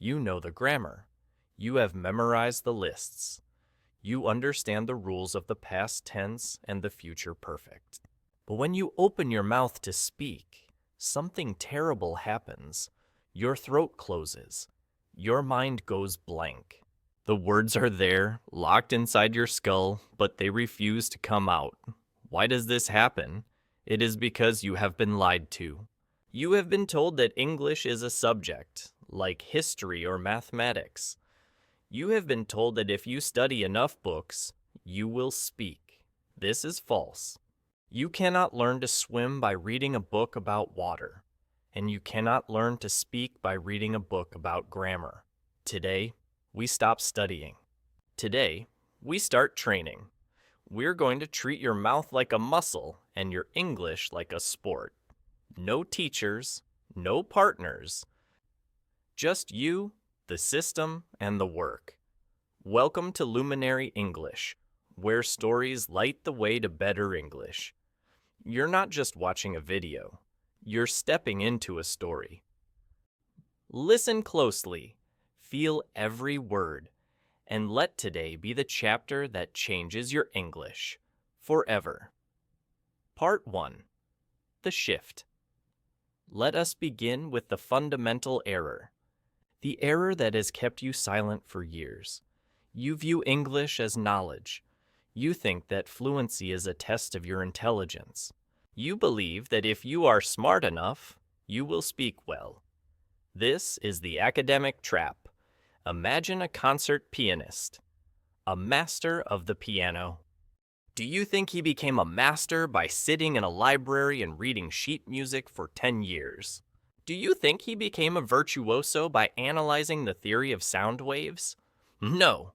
You know the grammar. You have memorized the lists. You understand the rules of the past tense and the future perfect. But when you open your mouth to speak, something terrible happens. Your throat closes. Your mind goes blank. The words are there, locked inside your skull, but they refuse to come out. Why does this happen? It is because you have been lied to. You have been told that English is a subject, like history or mathematics. You have been told that if you study enough books, you will speak. This is false. You cannot learn to swim by reading a book about water, and you cannot learn to speak by reading a book about grammar. Today, we stop studying. Today, we start training. We're going to treat your mouth like a muscle and your English like a sport. No teachers, no partners, just you, the system, and the work. Welcome to Luminary English, where stories light the way to better English. You're not just watching a video, you're stepping into a story. Listen closely, feel every word, and let today be the chapter that changes your English forever. Part 1. The Shift. Let us begin with the fundamental error. The error that has kept you silent for years. You view English as knowledge. You think that fluency is a test of your intelligence. You believe that if you are smart enough, you will speak well. This is the academic trap. Imagine a concert pianist, a master of the piano. Do you think he became a master by sitting in a library and reading sheet music for 10 years? Do you think he became a virtuoso by analyzing the theory of sound waves? No.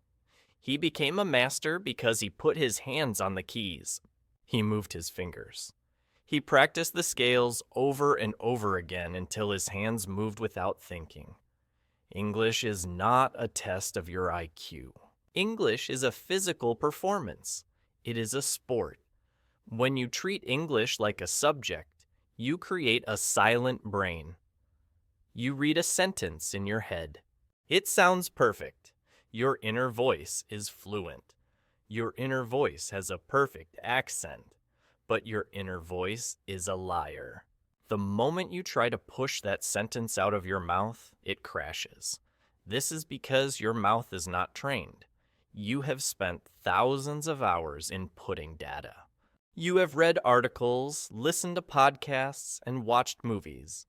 He became a master because he put his hands on the keys. He moved his fingers. He practiced the scales over and over again until his hands moved without thinking. English is not a test of your IQ. English is a physical performance. It is a sport. When you treat English like a subject, you create a silent brain. You read a sentence in your head. It sounds perfect. Your inner voice is fluent. Your inner voice has a perfect accent, but your inner voice is a liar. The moment you try to push that sentence out of your mouth, it crashes. This is because your mouth is not trained. You have spent thousands of hours inputting data. You have read articles, listened to podcasts, and watched movies,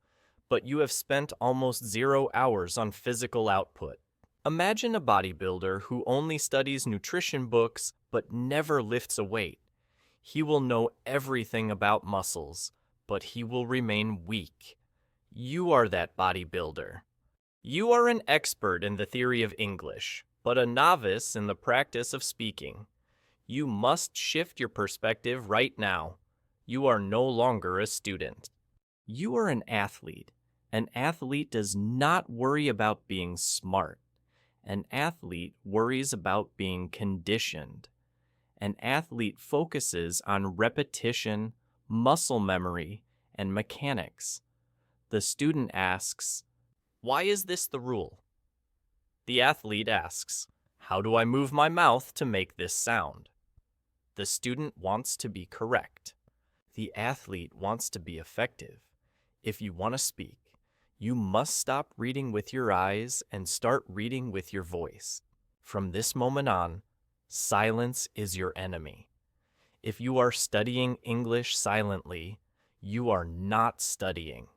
but you have spent almost 0 hours on physical output. Imagine a bodybuilder who only studies nutrition books but never lifts a weight. He will know everything about muscles, but he will remain weak. You are that bodybuilder. You are an expert in the theory of English, but a novice in the practice of speaking. You must shift your perspective right now. You are no longer a student. You are an athlete. An athlete does not worry about being smart. An athlete worries about being conditioned. An athlete focuses on repetition, muscle memory, and mechanics. The student asks, "Why is this the rule?" The athlete asks, "How do I move my mouth to make this sound?" The student wants to be correct. The athlete wants to be effective. If you want to speak, you must stop reading with your eyes and start reading with your voice. From this moment on, silence is your enemy. If you are studying English silently, you are not studying.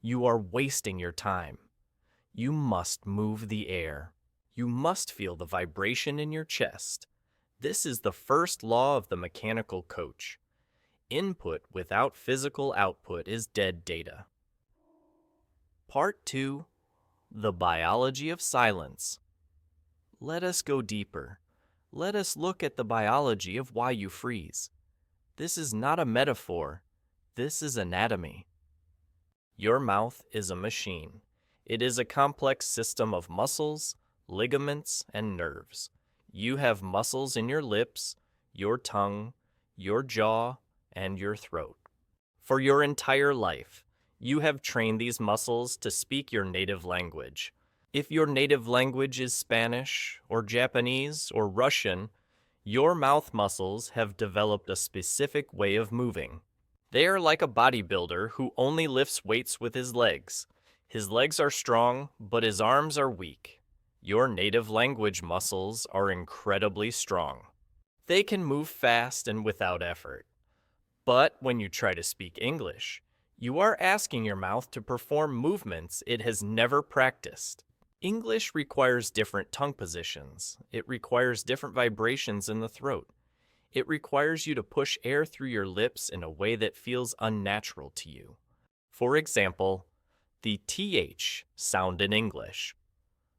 You are wasting your time. You must move the air. You must feel the vibration in your chest. This is the first law of the mechanical coach. Input without physical output is dead data. Part 2. The Biology of Silence. Let us go deeper. Let us look at the biology of why you freeze. This is not a metaphor. This is anatomy. Your mouth is a machine. It is a complex system of muscles, ligaments, and nerves. You have muscles in your lips, your tongue, your jaw, and your throat. For your entire life, you have trained these muscles to speak your native language. If your native language is Spanish or Japanese or Russian, your mouth muscles have developed a specific way of moving. They are like a bodybuilder who only lifts weights with his legs. His legs are strong, but his arms are weak. Your native language muscles are incredibly strong. They can move fast and without effort. But when you try to speak English, you are asking your mouth to perform movements it has never practiced. English requires different tongue positions. It requires different vibrations in the throat. It requires you to push air through your lips in a way that feels unnatural to you. For example, the TH sound in English.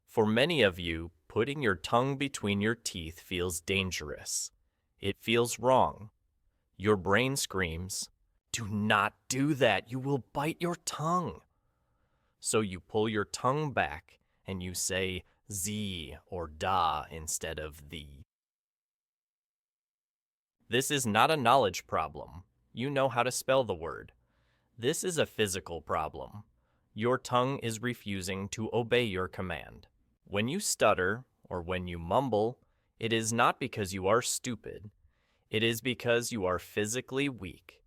For many of you, putting your tongue between your teeth feels dangerous. It feels wrong. Your brain screams, "Do not do that, you will bite your tongue." So you pull your tongue back and you say Z or da instead of the. This is not a knowledge problem. You know how to spell the word. This is a physical problem. Your tongue is refusing to obey your command. When you stutter or when you mumble, it is not because you are stupid. It is because you are physically weak.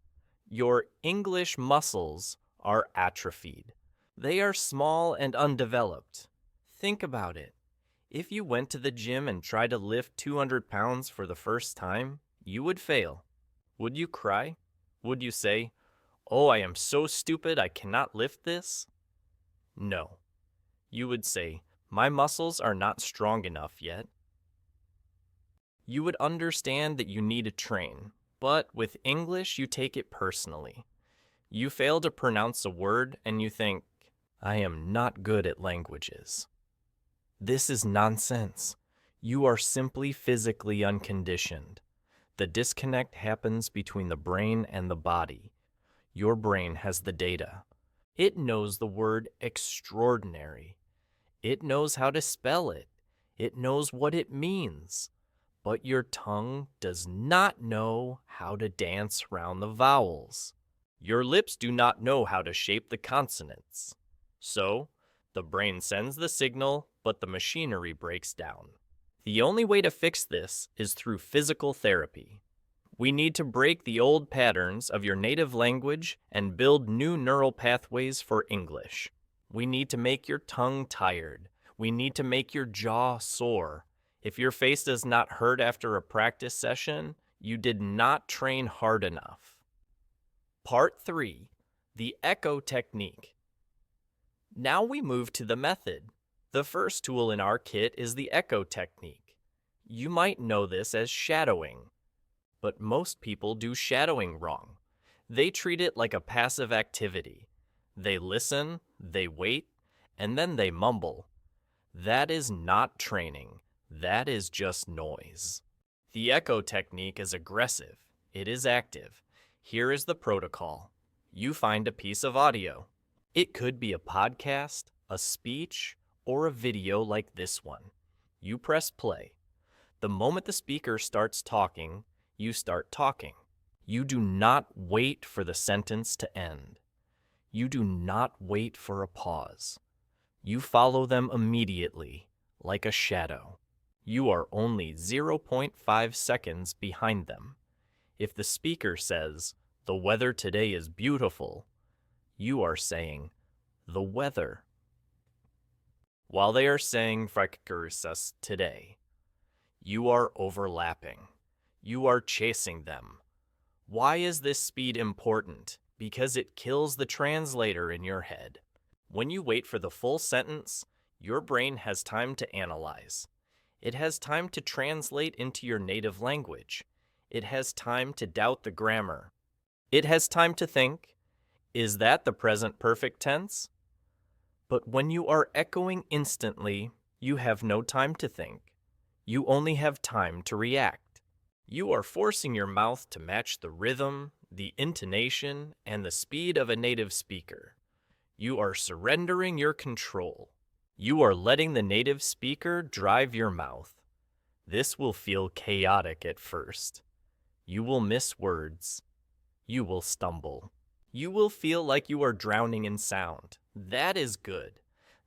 Your English muscles are atrophied. They are small and undeveloped. Think about it. If you went to the gym and tried to lift 200 pounds for the first time, you would fail. Would you cry? Would you say, "Oh, I am so stupid, I cannot lift this"? No. You would say, "My muscles are not strong enough yet." You would understand that you need to train, but with English you take it personally. You fail to pronounce a word and you think, "I am not good at languages." This is nonsense. You are simply physically unconditioned. The disconnect happens between the brain and the body. Your brain has the data. It knows the word extraordinary. It knows how to spell it. It knows what it means. But your tongue does not know how to dance around the vowels. Your lips do not know how to shape the consonants. So, the brain sends the signal, but the machinery breaks down. The only way to fix this is through physical therapy. We need to break the old patterns of your native language and build new neural pathways for English. We need to make your tongue tired. We need to make your jaw sore. If your face does not hurt after a practice session, you did not train hard enough. Part 3. The Echo Technique. Now we move to the method. The first tool in our kit is the Echo Technique. You might know this as shadowing, but most people do shadowing wrong. They treat it like a passive activity. They listen, they wait, and then they mumble. That is not training. That is just noise. The Echo Technique is aggressive. It is active. Here is the protocol. You find a piece of audio. It could be a podcast, a speech, or a video like this one. You press play. The moment the speaker starts talking, you start talking. You do not wait for the sentence to end. You do not wait for a pause. You follow them immediately, like a shadow. You are only 0.5 seconds behind them. If the speaker says, "The weather today is beautiful," you are saying, "The weather." While they are saying "Freckers today," you are overlapping. You are chasing them. Why is this speed important? Because it kills the translator in your head. When you wait for the full sentence, your brain has time to analyze. It has time to translate into your native language. It has time to doubt the grammar. It has time to think, is that the present perfect tense? But when you are echoing instantly, you have no time to think. You only have time to react. You are forcing your mouth to match the rhythm, the intonation, and the speed of a native speaker. You are surrendering your control. You are letting the native speaker drive your mouth. This will feel chaotic at first. You will miss words. You will stumble. You will feel like you are drowning in sound. That is good.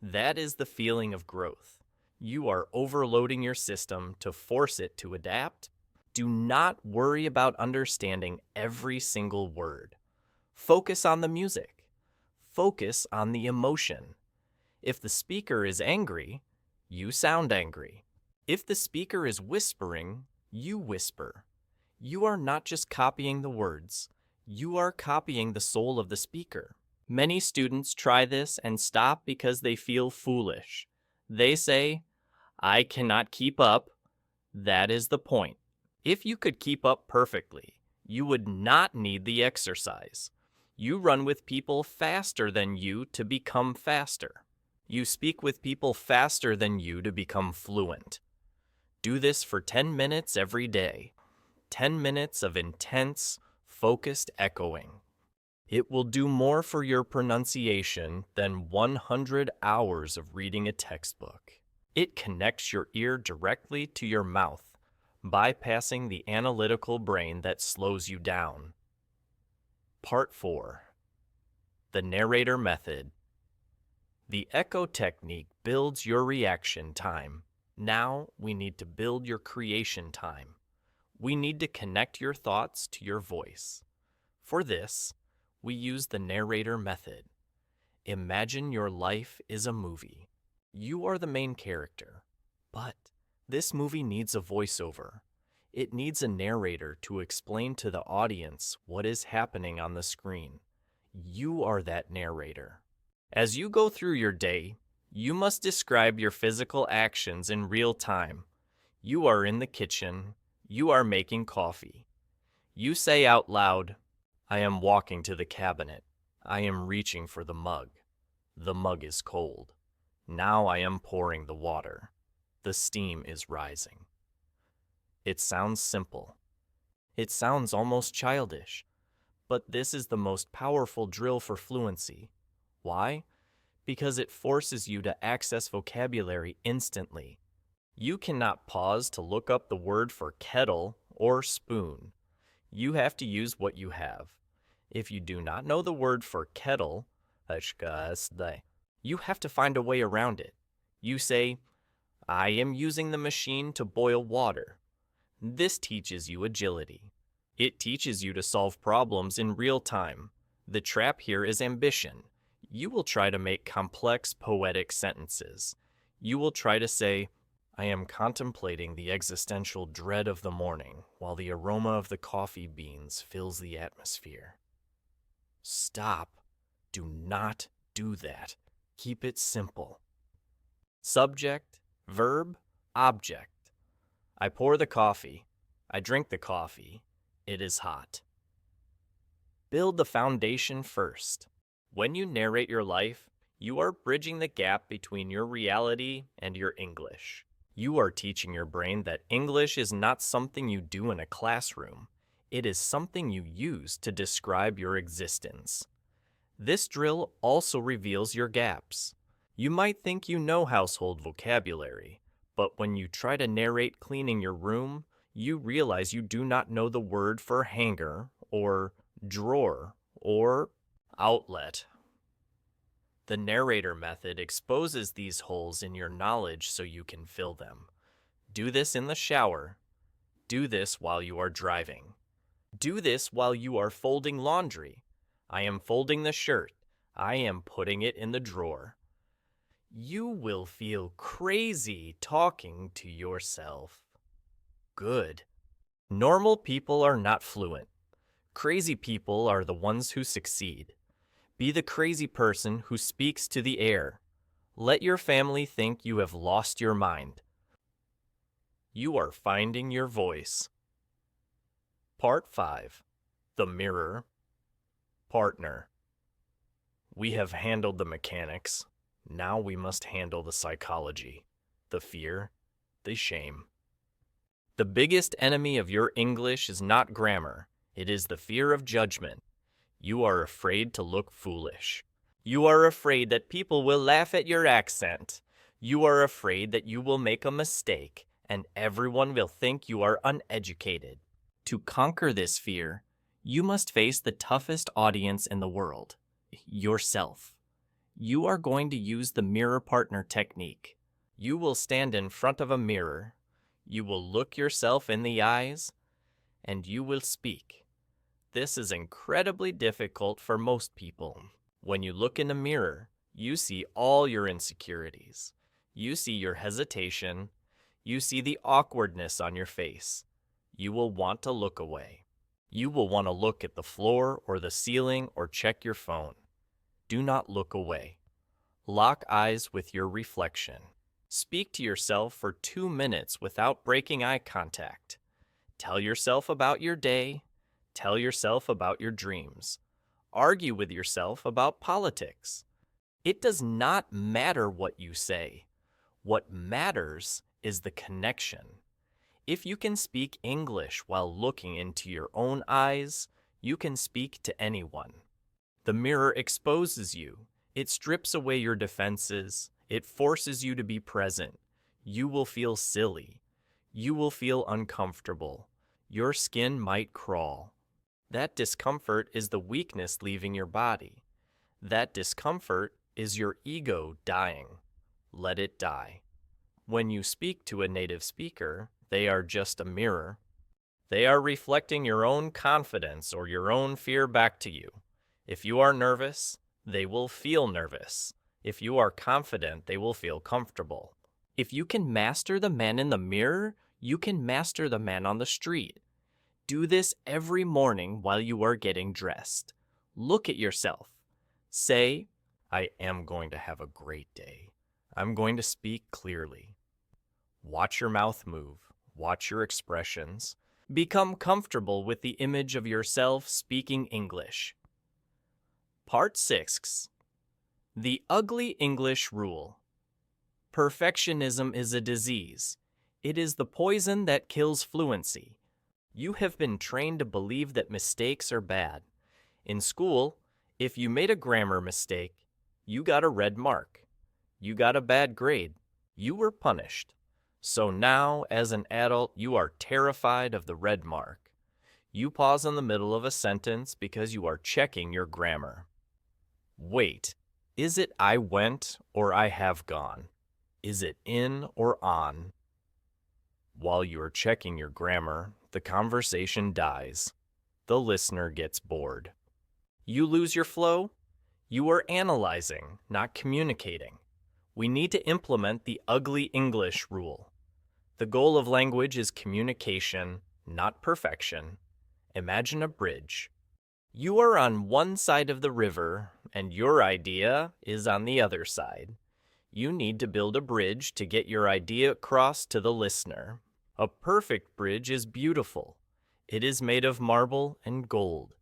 That is the feeling of growth. You are overloading your system to force it to adapt. Do not worry about understanding every single word. Focus on the music. Focus on the emotion. If the speaker is angry, you sound angry. If the speaker is whispering, you whisper. You are not just copying the words, you are copying the soul of the speaker. Many students try this and stop because they feel foolish. They say, I cannot keep up. That is the point. If you could keep up perfectly, you would not need the exercise. You run with people faster than you to become faster. You speak with people faster than you to become fluent. Do this for 10 minutes every day. 10 minutes of intense, focused echoing. It will do more for your pronunciation than 100 hours of reading a textbook. It connects your ear directly to your mouth, bypassing the analytical brain that slows you down. Part 4. The narrator method. The echo technique builds your reaction time. Now we need to build your creation time. We need to connect your thoughts to your voice. For this, we use the narrator method. Imagine your life is a movie. You are the main character, but this movie needs a voiceover. It needs a narrator to explain to the audience what is happening on the screen. You are that narrator. As you go through your day, you must describe your physical actions in real time. You are in the kitchen. You are making coffee. You say out loud, I am walking to the cabinet. I am reaching for the mug. The mug is cold. Now I am pouring the water. The steam is rising. It sounds simple. It sounds almost childish. But this is the most powerful drill for fluency. Why? Because it forces you to access vocabulary instantly. You cannot pause to look up the word for kettle or spoon. You have to use what you have. If you do not know the word for kettle, you have to find a way around it. You say, I am using the machine to boil water. This teaches you agility. It teaches you to solve problems in real time. The trap here is ambition. You will try to make complex poetic sentences. You will try to say, I am contemplating the existential dread of the morning while the aroma of the coffee beans fills the atmosphere. Stop. Do not do that. Keep it simple. Subject, verb, object. I pour the coffee. I drink the coffee. It is hot. Build the foundation first. When you narrate your life, you are bridging the gap between your reality and your English. You are teaching your brain that English is not something you do in a classroom. It is something you use to describe your existence. This drill also reveals your gaps. You might think you know household vocabulary, but when you try to narrate cleaning your room, you realize you do not know the word for hanger or drawer or outlet. The narrator method exposes these holes in your knowledge so you can fill them. Do this in the shower. Do this while you are driving. Do this while you are folding laundry. I am folding the shirt. I am putting it in the drawer. You will feel crazy talking to yourself. Good. Normal people are not fluent. Crazy people are the ones who succeed. Be the crazy person who speaks to the air. Let your family think you have lost your mind. You are finding your voice. Part 5. The mirror. Partner. We have handled the mechanics. Now we must handle the psychology, the fear, the shame. The biggest enemy of your English is not grammar. It is the fear of judgment. You are afraid to look foolish. You are afraid that people will laugh at your accent. You are afraid that you will make a mistake and everyone will think you are uneducated. To conquer this fear, you must face the toughest audience in the world, yourself. You are going to use the mirror partner technique. You will stand in front of a mirror. You will look yourself in the eyes, and you will speak. This is incredibly difficult for most people. When you look in a mirror, you see all your insecurities. You see your hesitation. You see the awkwardness on your face. You will want to look away. You will want to look at the floor or the ceiling or check your phone. Do not look away. Lock eyes with your reflection. Speak to yourself for 2 minutes without breaking eye contact. Tell yourself about your day. Tell yourself about your dreams. Argue with yourself about politics. It does not matter what you say. What matters is the connection. If you can speak English while looking into your own eyes, you can speak to anyone. The mirror exposes you. It strips away your defenses. It forces you to be present. You will feel silly. You will feel uncomfortable. Your skin might crawl. That discomfort is the weakness leaving your body. That discomfort is your ego dying. Let it die. When you speak to a native speaker, they are just a mirror. They are reflecting your own confidence or your own fear back to you. If you are nervous, they will feel nervous. If you are confident, they will feel comfortable. If you can master the man in the mirror, you can master the man on the street. Do this every morning while you are getting dressed. Look at yourself. Say, I am going to have a great day. I'm going to speak clearly. Watch your mouth move. Watch your expressions. Become comfortable with the image of yourself speaking English. Part 6. The Ugly English Rule. Perfectionism is a disease. It is the poison that kills fluency. You have been trained to believe that mistakes are bad. In school, if you made a grammar mistake, you got a red mark. You got a bad grade. You were punished. So now, as an adult, you are terrified of the red mark. You pause in the middle of a sentence because you are checking your grammar. Wait, is it I went or I have gone? Is it in or on? While you are checking your grammar, the conversation dies. The listener gets bored. You lose your flow? You are analyzing, not communicating. We need to implement the ugly English rule. The goal of language is communication, not perfection. Imagine a bridge. You are on one side of the river, and your idea is on the other side. You need to build a bridge to get your idea across to the listener. A perfect bridge is beautiful. It is made of marble and gold.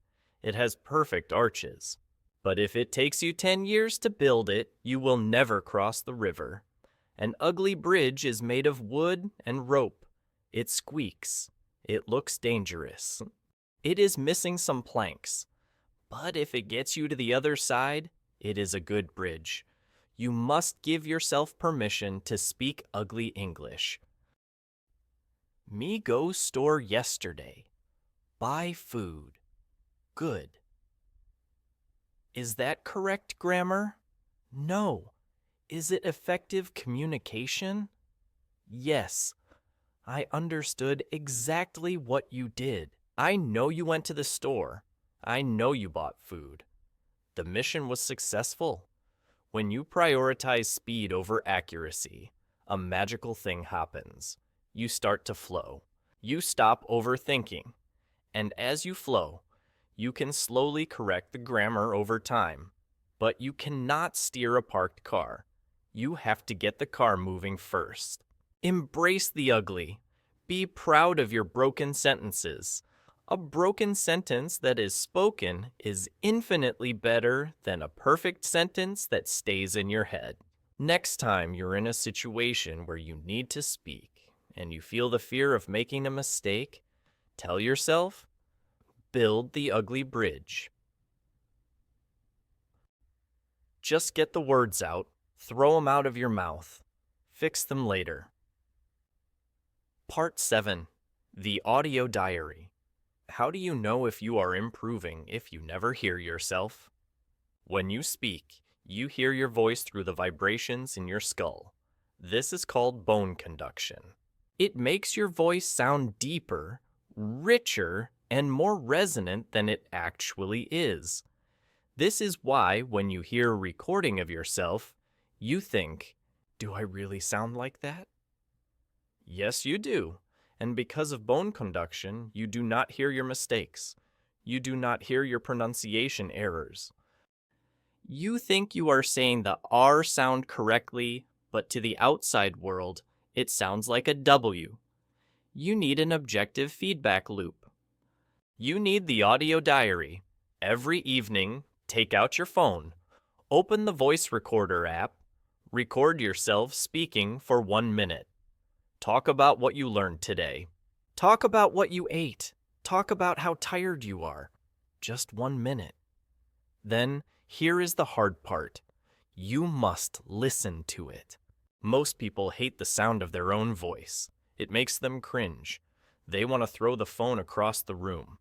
It has perfect arches. But if it takes you 10 years to build it, you will never cross the river. An ugly bridge is made of wood and rope. It squeaks. It looks dangerous. It is missing some planks. But if it gets you to the other side, it is a good bridge. You must give yourself permission to speak ugly English. Me go store yesterday. Buy food. Good. Is that correct grammar? No. Is it effective communication? Yes. I understood exactly what you did. I know you went to the store. I know you bought food. The mission was successful. When you prioritize speed over accuracy, a magical thing happens. You start to flow. You stop overthinking. And as you flow, you can slowly correct the grammar over time. But you cannot steer a parked car. You have to get the car moving first. Embrace the ugly. Be proud of your broken sentences. A broken sentence that is spoken is infinitely better than a perfect sentence that stays in your head. Next time you're in a situation where you need to speak and you feel the fear of making a mistake, tell yourself, build the ugly bridge. Just get the words out, throw them out of your mouth, fix them later. Part 7. The Audio Diary. How do you know if you are improving if you never hear yourself? When you speak, You hear your voice through the vibrations in your skull. This is called bone conduction. It makes your voice sound deeper, richer, and more resonant than it actually is. This is why when you hear a recording of yourself, you think, "Do I really sound like that?" Yes, you do. And because of bone conduction, you do not hear your mistakes. You do not hear your pronunciation errors. You think you are saying the R sound correctly, but to the outside world, it sounds like a W. You need an objective feedback loop. You need the audio diary. Every evening, take out your phone, open the voice recorder app, record yourself speaking for 1 minute. Talk about what you learned today. Talk about what you ate. Talk about how tired you are. Just 1 minute. Then, here is the hard part. You must listen to it. Most people hate the sound of their own voice. It makes them cringe. They want to throw the phone across the room.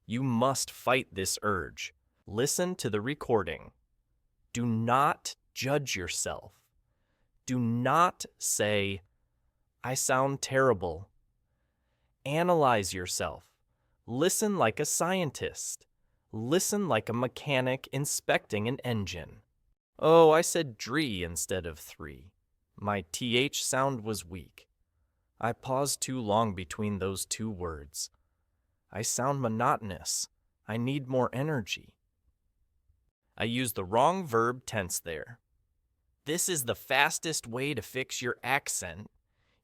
You must fight this urge. Listen to the recording. Do not judge yourself. Do not say, "I sound terrible." Analyze yourself. Listen like a scientist. Listen like a mechanic inspecting an engine. Oh, I said dree instead of three. My TH sound was weak. I paused too long between those two words. I sound monotonous. I need more energy. I used the wrong verb tense there. This is the fastest way to fix your accent.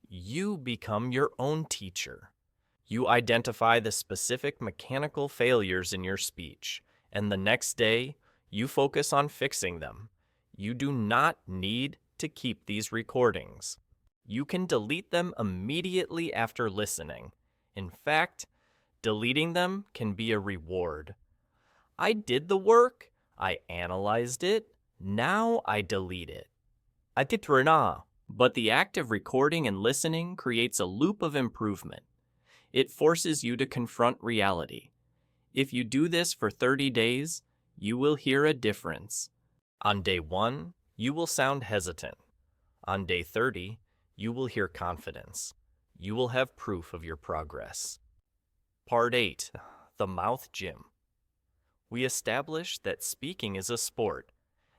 You become your own teacher. You identify the specific mechanical failures in your speech, and the next day, you focus on fixing them. You do not need to keep these recordings. You can delete them immediately after listening. In fact, deleting them can be a reward. I did the work, I analyzed it, now I delete it. I did rena, but the act of recording and listening creates a loop of improvement. It forces you to confront reality. If you do this for 30 days, you will hear a difference. On day 1, you will sound hesitant. On day 30, you will hear confidence. You will have proof of your progress. Part 8, the mouth gym. We established that speaking is a sport.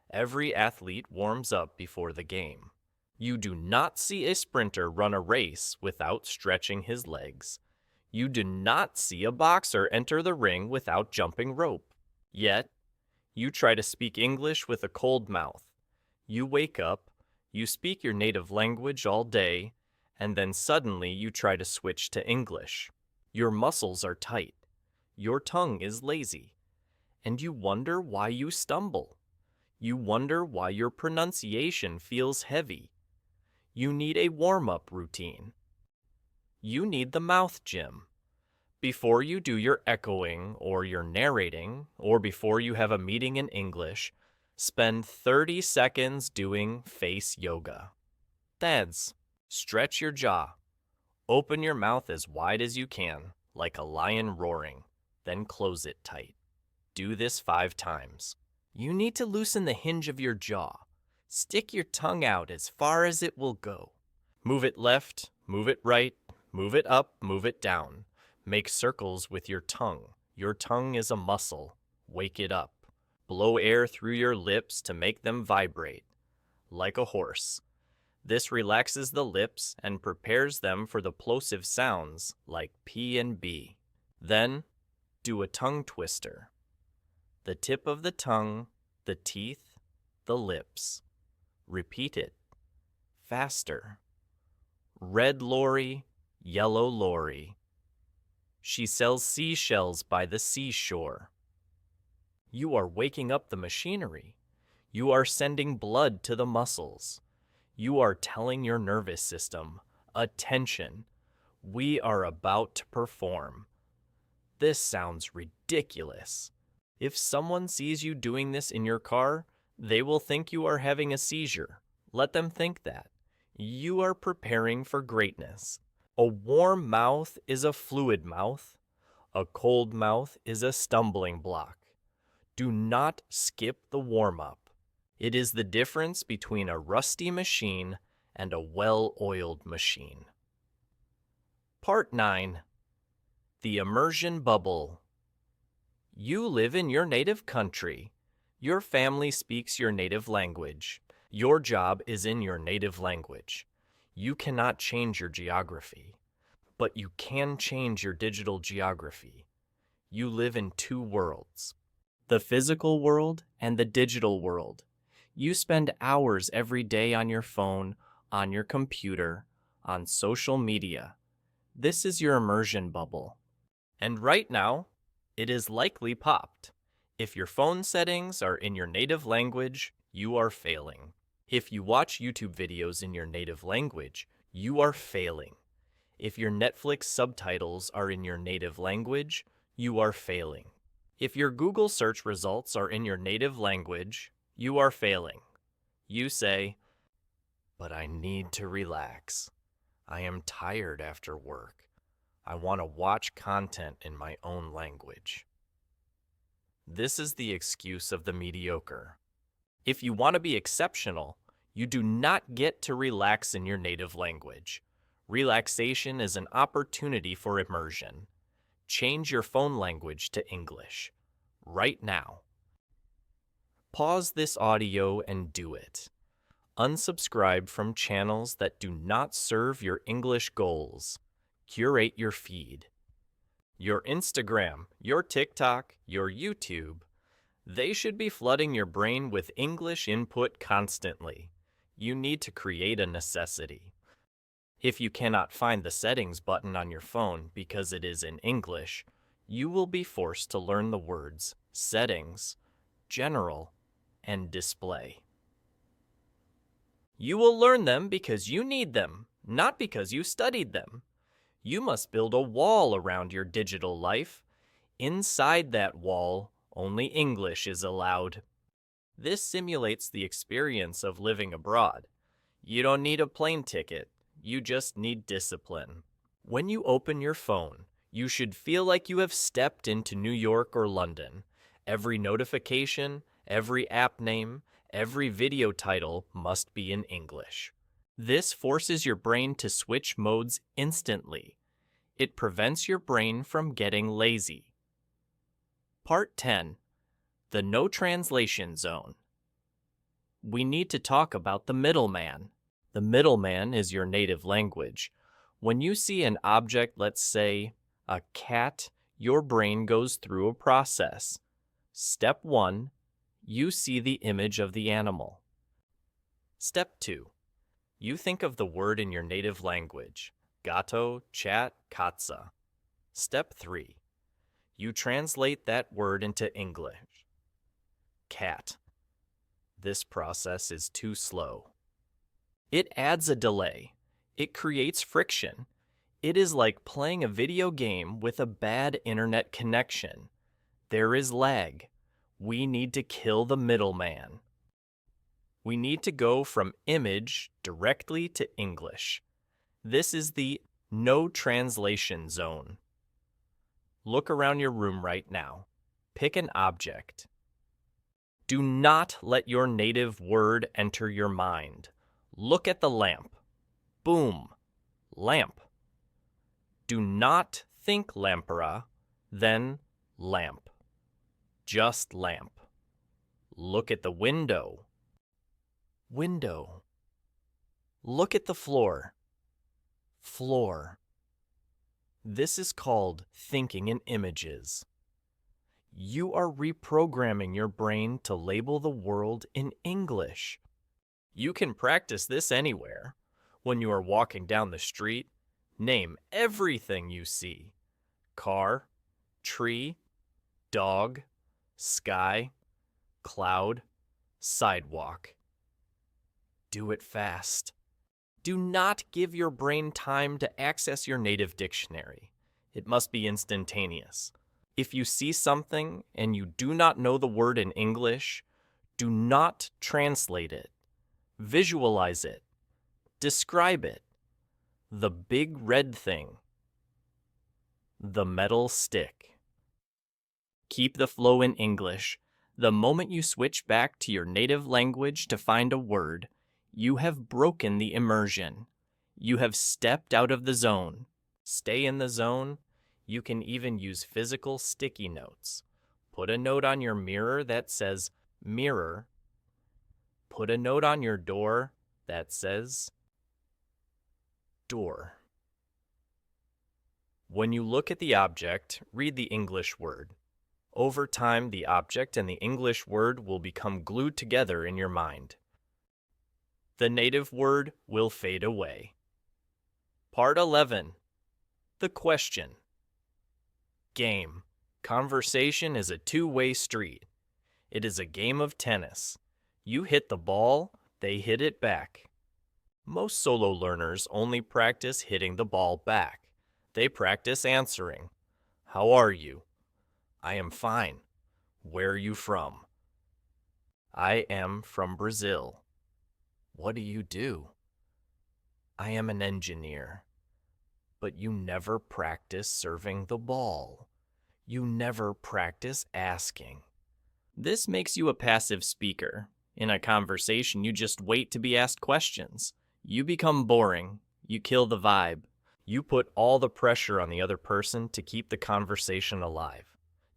Every athlete warms up before the game. You do not see a sprinter run a race without stretching his legs. You do not see a boxer enter the ring without jumping rope. Yet, you try to speak English with a cold mouth. You wake up, you speak your native language all day, and then suddenly you try to switch to English. Your muscles are tight. Your tongue is lazy. And you wonder why you stumble. You wonder why your pronunciation feels heavy. You need a warm-up routine. You need the mouth gym. Before you do your echoing or your narrating, or before you have a meeting in English, spend 30 seconds doing face yoga. That's stretch your jaw. Open your mouth as wide as you can, like a lion roaring, then close it tight. Do this 5 times. You need to loosen the hinge of your jaw. Stick your tongue out as far as it will go. Move it left, move it right, move it up, move it down. Make circles with your tongue. Your tongue is a muscle. Wake it up. Blow air through your lips to make them vibrate. Like a horse. This relaxes the lips and prepares them for the plosive sounds like P and B. Then, do a tongue twister. The tip of the tongue, the teeth, the lips. Repeat it. Faster. Red lorry, yellow lorry. She sells seashells by the seashore. You are waking up the machinery. You are sending blood to the muscles. You are telling your nervous system, attention, we are about to perform. This sounds ridiculous. If someone sees you doing this in your car, they will think you are having a seizure. Let them think that. You are preparing for greatness. A warm mouth is a fluid mouth. A cold mouth is a stumbling block. Do not skip the warm-up. It is the difference between a rusty machine and a well-oiled machine. Part 9. The Immersion Bubble. You live in your native country. Your family speaks your native language. Your job is in your native language. You cannot change your geography, but you can change your digital geography. You live in two worlds, the physical world and the digital world. You spend hours every day on your phone, on your computer, on social media. This is your immersion bubble. And right now, it is likely popped. If your phone settings are in your native language, you are failing. If you watch YouTube videos in your native language, you are failing. If your Netflix subtitles are in your native language, you are failing. If your Google search results are in your native language, you are failing. You say, "But I need to relax. I am tired after work. I want to watch content in my own language." This is the excuse of the mediocre. If you want to be exceptional, you do not get to relax in your native language. Relaxation is an opportunity for immersion. Change your phone language to English right now. Pause this audio and do it. Unsubscribe from channels that do not serve your English goals. Curate your feed. Your Instagram, your TikTok, your YouTube, they should be flooding your brain with English input constantly. You need to create a necessity. If you cannot find the settings button on your phone because it is in English, you will be forced to learn the words settings, general, and display. You will learn them because you need them, not because you studied them. You must build a wall around your digital life. Inside that wall, only English is allowed. This simulates the experience of living abroad. You don't need a plane ticket, you just need discipline. When you open your phone, you should feel like you have stepped into New York or London. Every notification, every app name, every video title must be in English. This forces your brain to switch modes instantly. It prevents your brain from getting lazy. Part 10. The No Translation Zone. We need to talk about the middleman. The middleman is your native language. When you see an object, let's say a cat, your brain goes through a process. Step 1. You see the image of the animal. Step 2. You think of the word in your native language. Gato, chat, katsa. Step 3. You translate that word into English. Cat. This process is too slow. It adds a delay. It creates friction. It is like playing a video game with a bad internet connection. There is lag. We need to kill the middleman. We need to go from image directly to English. This is the no translation zone. Look around your room right now. Pick an object. Do not let your native word enter your mind. Look at the lamp. Boom. Lamp. Do not think lampera, then lamp. Just lamp. Look at the window. Window. Look at the floor. Floor. This is called thinking in images. You are reprogramming your brain to label the world in English. You can practice this anywhere. When you are walking down the street, name everything you see. Car, tree, dog, sky, cloud, sidewalk. Do it fast. Do not give your brain time to access your native dictionary. It must be instantaneous. If you see something and you do not know the word in English, do not translate it. Visualize it. Describe it. The big red thing. The metal stick. Keep the flow in English. The moment you switch back to your native language to find a word, you have broken the immersion. You have stepped out of the zone. Stay in the zone. You can even use physical sticky notes. Put a note on your mirror that says mirror. Put a note on your door that says door. When you look at the object, read the English word. Over time, the object and the English word will become glued together in your mind. The native word will fade away. Part 11. The question. Game. Conversation is a two-way street. It is a game of tennis. You hit the ball, they hit it back. Most solo learners only practice hitting the ball back. They practice answering. How are you? I am fine. Where are you from? I am from Brazil. What do you do? I am an engineer. But you never practice serving the ball. You never practice asking. This makes you a passive speaker. In a conversation, you just wait to be asked questions. You become boring. You kill the vibe. You put all the pressure on the other person to keep the conversation alive.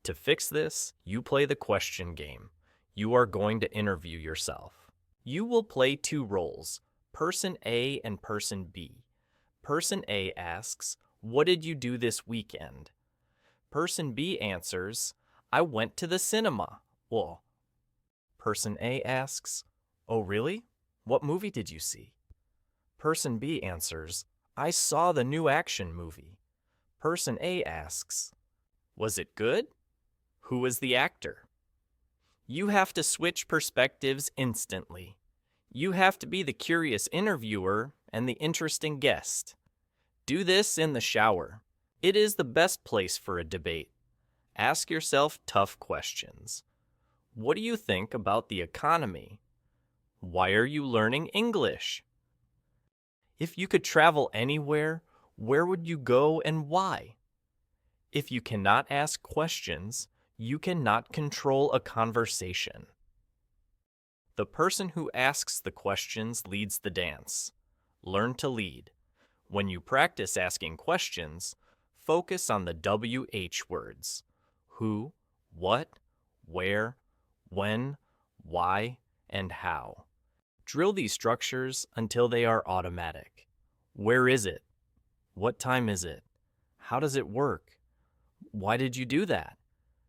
To fix this, you play the question game. You are going to interview yourself. You will play two roles, person A and person B. Person A asks, "What did you do this weekend?" Person B answers, "I went to the cinema." Well, Person A asks, "Oh, really? What movie did you see?" Person B answers, "I saw the new action movie." Person A asks, "Was it good? Who was the actor?" You have to switch perspectives instantly. You have to be the curious interviewer and the interesting guest. Do this in the shower. It is the best place for a debate. Ask yourself tough questions. What do you think about the economy? Why are you learning English? If you could travel anywhere, where would you go and why? If you cannot ask questions, you cannot control a conversation. The person who asks the questions leads the dance. Learn to lead. When you practice asking questions, focus on the WH words. Who, what, where, when, why, and how. Drill these structures until they are automatic. Where is it? What time is it? How does it work? Why did you do that?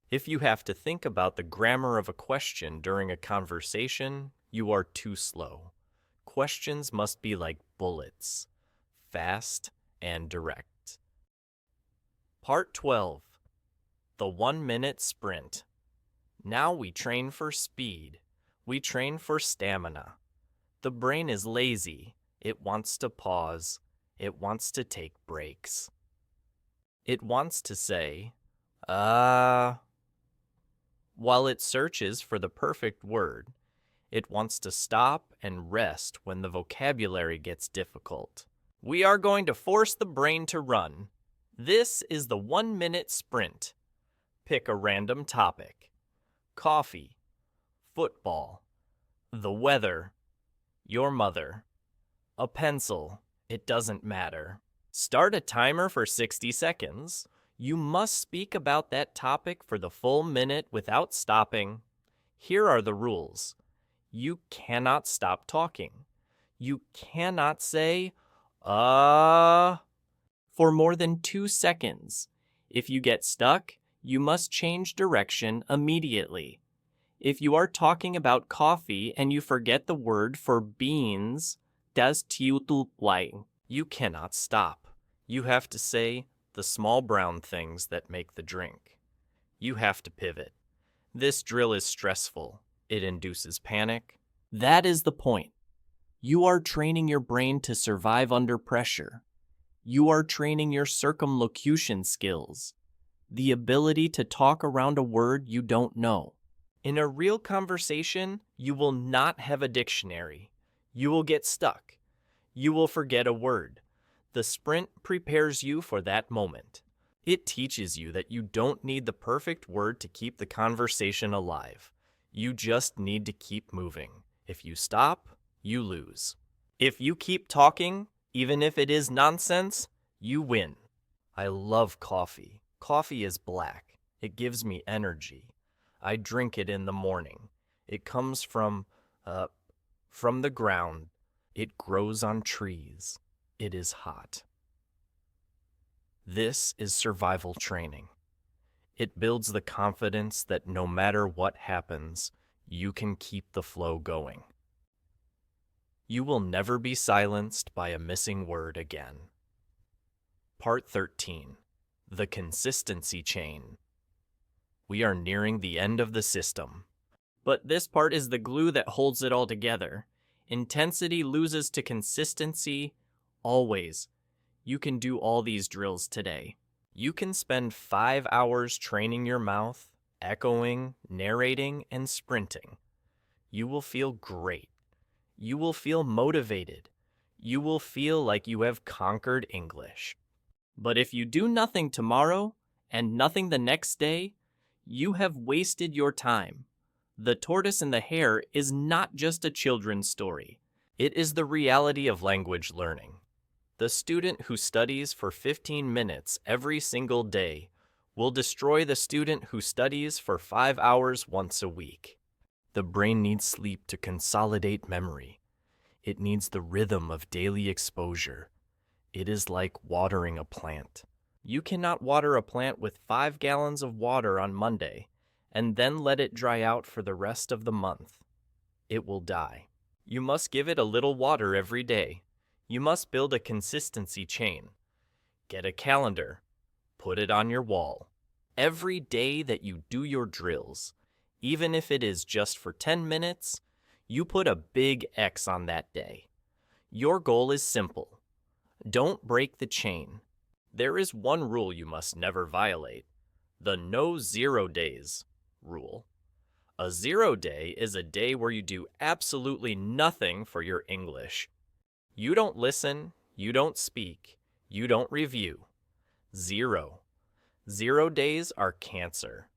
If you have to think about the grammar of a question during a conversation, you are too slow. Questions must be like bullets, fast and direct. Part 12. The 1-minute sprint. Now we train for speed. We train for stamina. The brain is lazy. It wants to pause. It wants to take breaks. It wants to say, while it searches for the perfect word. It wants to stop and rest when the vocabulary gets difficult. We are going to force the brain to run. This is the 1-minute sprint. Pick a random topic. Coffee, football, the weather, your mother, a pencil, it doesn't matter. Start a timer for 60 seconds. You must speak about that topic for the full minute without stopping. Here are the rules. You cannot stop talking. You cannot say, for more than 2 seconds. If you get stuck, you must change direction immediately. If you are talking about coffee and you forget the word for beans, you cannot stop. You have to say, the small brown things that make the drink. You have to pivot. This drill is stressful. It induces panic. That is the point. You are training your brain to survive under pressure. You are training your circumlocution skills, the ability to talk around a word you don't know. In a real conversation, you will not have a dictionary. You will get stuck. You will forget a word. The sprint prepares you for that moment. It teaches you that you don't need the perfect word to keep the conversation alive. You just need to keep moving. If you stop, you lose. If you keep talking, even if it is nonsense, you win. I love coffee. Coffee is black. It gives me energy. I drink it in the morning. It comes from the ground. It grows on trees. It is hot. This is survival training. It builds the confidence that no matter what happens, you can keep the flow going. You will never be silenced by a missing word again. Part 13. The consistency chain. We are nearing the end of the system. But this part is the glue that holds it all together. Intensity loses to consistency always. You can do all these drills today. You can spend 5 hours training your mouth, echoing, narrating, and sprinting. You will feel great. You will feel motivated. You will feel like you have conquered English. But if you do nothing tomorrow and nothing the next day, you have wasted your time. The Tortoise and the Hare is not just a children's story. It is the reality of language learning. The student who studies for 15 minutes every single day will destroy the student who studies for 5 hours once a week. The brain needs sleep to consolidate memory. It needs the rhythm of daily exposure. It is like watering a plant. You cannot water a plant with 5 gallons of water on Monday and then let it dry out for the rest of the month. It will die. You must give it a little water every day. You must build a consistency chain. Get a calendar. Put it on your wall. Every day that you do your drills, even if it is just for 10 minutes, you put a big X on that day. Your goal is simple. Don't break the chain. There is one rule you must never violate: the no 0 days rule. A 0 day is a day where you do absolutely nothing for your English. You don't listen, you don't speak, you don't review. 0. 0 days are cancer.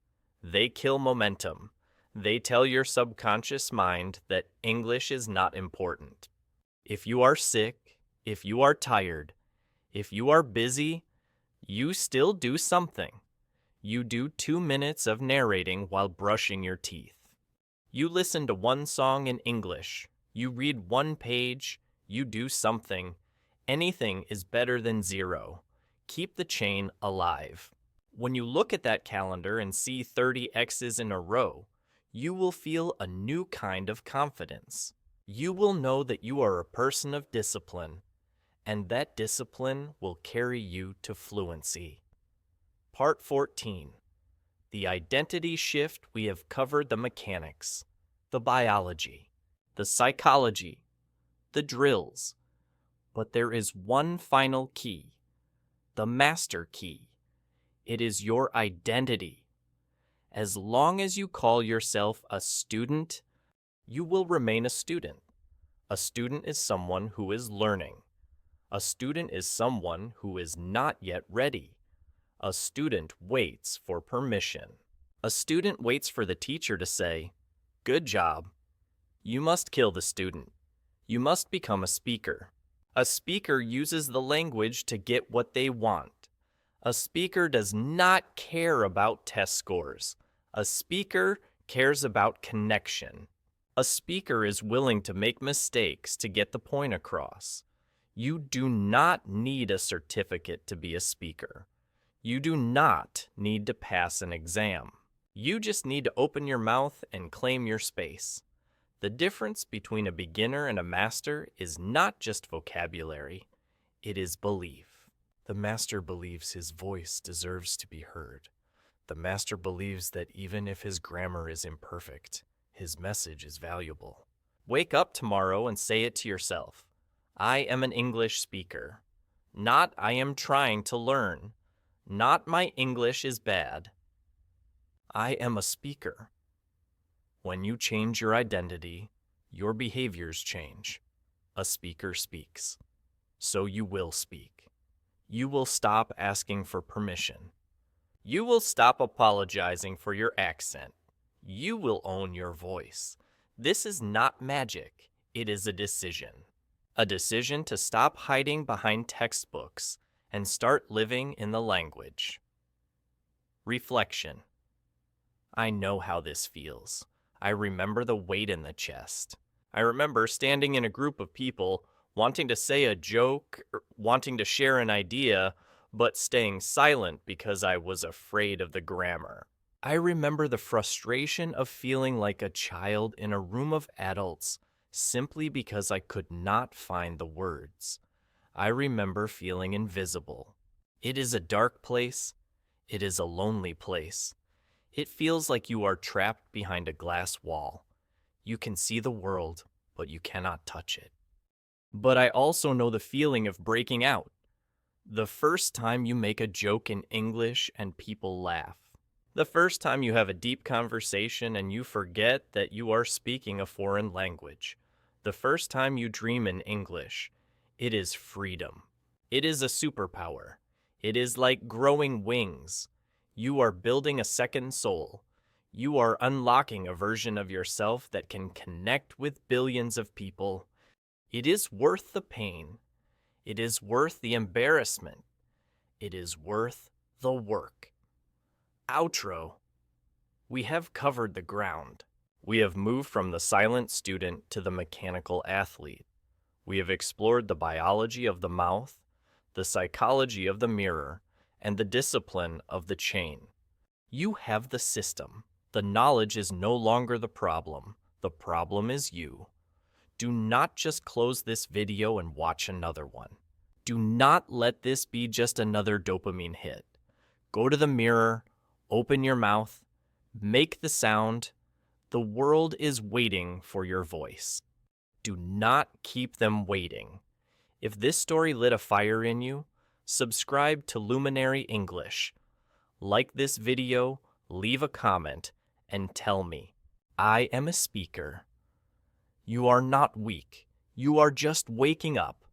They kill momentum. They tell your subconscious mind that English is not important. If you are sick, if you are tired, if you are busy, you still do something. You do 2 minutes of narrating while brushing your teeth. You listen to one song in English. You read one page. You do something. Anything is better than 0. Keep the chain alive. When you look at that calendar and see 30 X's in a row, you will feel a new kind of confidence. You will know that you are a person of discipline, and that discipline will carry you to fluency. Part 14. The identity shift. We have covered the mechanics, the biology, the psychology, the drills. But there is one final key, the master key. It is your identity. As long as you call yourself a student, you will remain a student. A student is someone who is learning. A student is someone who is not yet ready. A student waits for permission. A student waits for the teacher to say, "Good job." You must kill the student. You must become a speaker. A speaker uses the language to get what they want. A speaker does not care about test scores. A speaker cares about connection. A speaker is willing to make mistakes to get the point across. You do not need a certificate to be a speaker. You do not need to pass an exam. You just need to open your mouth and claim your space. The difference between a beginner and a master is not just vocabulary, it is belief. The master believes his voice deserves to be heard. The master believes that even if his grammar is imperfect, his message is valuable. Wake up tomorrow and say it to yourself. I am an English speaker. Not I am trying to learn. Not my English is bad. I am a speaker. When you change your identity, your behaviors change. A speaker speaks. So you will speak. You will stop asking for permission. You will stop apologizing for your accent. You will own your voice. This is not magic, it is a decision. A decision to stop hiding behind textbooks and start living in the language. Reflection. I know how this feels. I remember the weight in the chest. I remember standing in a group of people, wanting to say a joke, wanting to share an idea, but staying silent because I was afraid of the grammar. I remember the frustration of feeling like a child in a room of adults simply because I could not find the words. I remember feeling invisible. It is a dark place. It is a lonely place. It feels like you are trapped behind a glass wall. You can see the world, but you cannot touch it. But I also know the feeling of breaking out. The first time you make a joke in English and people laugh. The first time you have a deep conversation and you forget that you are speaking a foreign language. The first time you dream in English. It is freedom. It is a superpower. It is like growing wings. You are building a second soul. You are unlocking a version of yourself that can connect with billions of people. It is worth the pain. It is worth the embarrassment. It is worth the work. Outro. We have covered the ground. We have moved from the silent student to the mechanical athlete. We have explored the biology of the mouth, the psychology of the mirror, and the discipline of the chain. You have the system. The knowledge is no longer the problem. The problem is you. Do not just close this video and watch another one. Do not let this be just another dopamine hit. Go to the mirror, open your mouth, make the sound. The world is waiting for your voice. Do not keep them waiting. If this story lit a fire in you, subscribe to Luminary English. Like this video, leave a comment, and tell me, I am a speaker. You are not weak. You are just waking up.